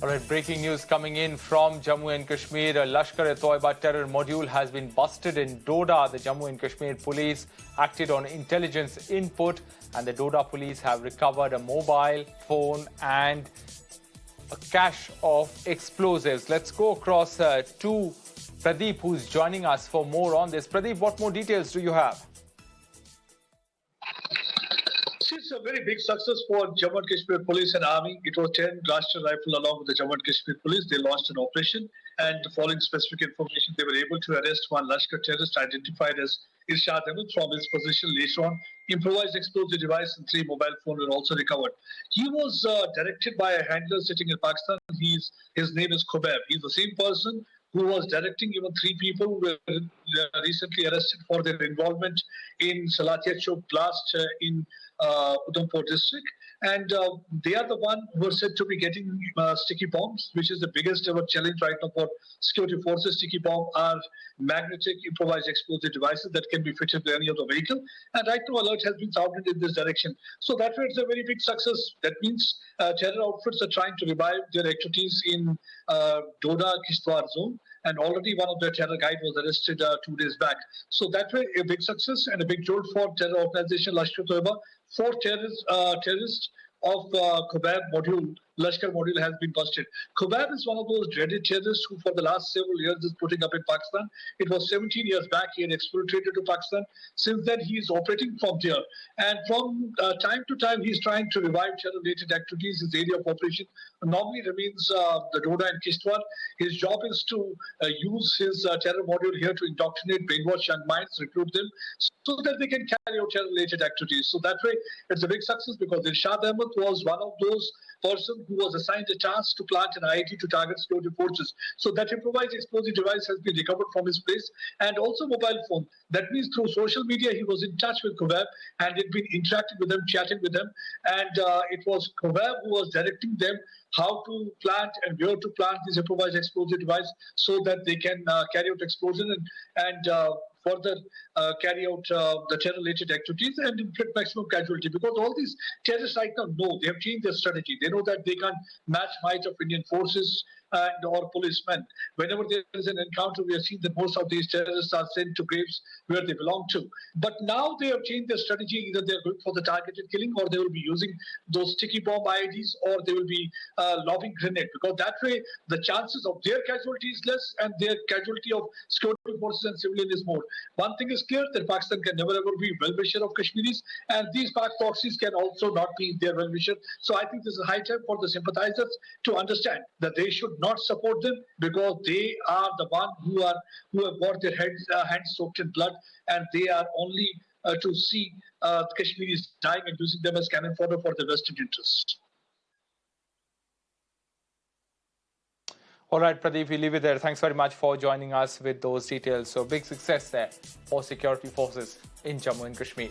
All right, breaking news coming in from Jammu and Kashmir. A Lashkar-e-Taiba terror module has been busted in Doda. The Jammu and Kashmir police acted on intelligence input, and the Doda police have recovered a mobile phone and a cache of explosives. Let's go across to Pradeep, who's joining us for more on this. Pradeep, what more details do you have? It's a very big success for Jammu and Kashmir Police and Army. It was 10 Blaster Rifle along with the Jammu and Kashmir Police. They launched an operation, and following specific information, they were able to arrest one Lashkar terrorist identified as Irshad Ahmad from his position. Later on, improvised explosive device and 3 mobile phones were also recovered. He was directed by a handler sitting in Pakistan. His name is Khobab. He's the same person who was directing even 3 people who were recently arrested for their involvement in Salatiyat Chowk blast in Udhampur district, and they are the one who are said to be getting sticky bombs, which is the biggest ever challenge right now for security forces. Sticky bomb are magnetic improvised explosive devices that can be fitted to any of the vehicle, and right now alert has been sounded in this direction. So that way it's a very big success. That means terror outfits are trying to revive their activities in Doda-Kastigarh zone, and already one of their terror guide was arrested 2 days back. So that way a big success and a big jolt for terror organization Lashkar-e-Taiba. 4 terrorists of Khobab module, Lashkar module has been busted. Khobab is one of those dreaded terrorists who for the last several years is putting up in Pakistan. It was 17 years back he had exfiltrated to Pakistan. Since then he is operating from there. And from time to time he is trying to revive terror-related activities. His area of operation normally remains the Doda and Kishtwar. His job is to use his terror module here to indoctrinate, brainwash young minds, recruit them so that they can carry out terror-related activities. So that way it's a big success because Irshad Ahmad was one of those person who was assigned a task to plant an IED to target security forces. So that improvised explosive device has been recovered from his place, and also mobile phone. That means through social media he was in touch with Khobab and had been interacting with them, chatting with them, and it was Khobab who was directing them how to plant and where to plant this improvised explosive device so that they can carry out explosion and further carry out the terror-related activities and inflict maximum casualty. Because all these terrorists right now know they have changed their strategy. They know that they can't match might of Indian forces or policemen. Whenever there is an encounter, we have seen that most of these terrorists are sent to graves where they belong to. But now they have changed their strategy. Either they're going for the targeted killing, or they will be using those sticky bomb IEDs, or they will be lobbing grenade. Because that way, the chances of their casualty is less and their casualty of security forces and civilian is more. One thing is clear, that Pakistan can never ever be well-wisher of Kashmiris, and these Pak proxies can also not be their well-wisher. So I think this is high time for the sympathizers to understand that they should not support them, because they are the one who have got their hands soaked in blood, and they are only to see the Kashmiris dying and using them as cannon fodder for their vested interests. All right, Pradeep, we leave it there. Thanks very much for joining us with those details. So big success there for security forces in Jammu and Kashmir.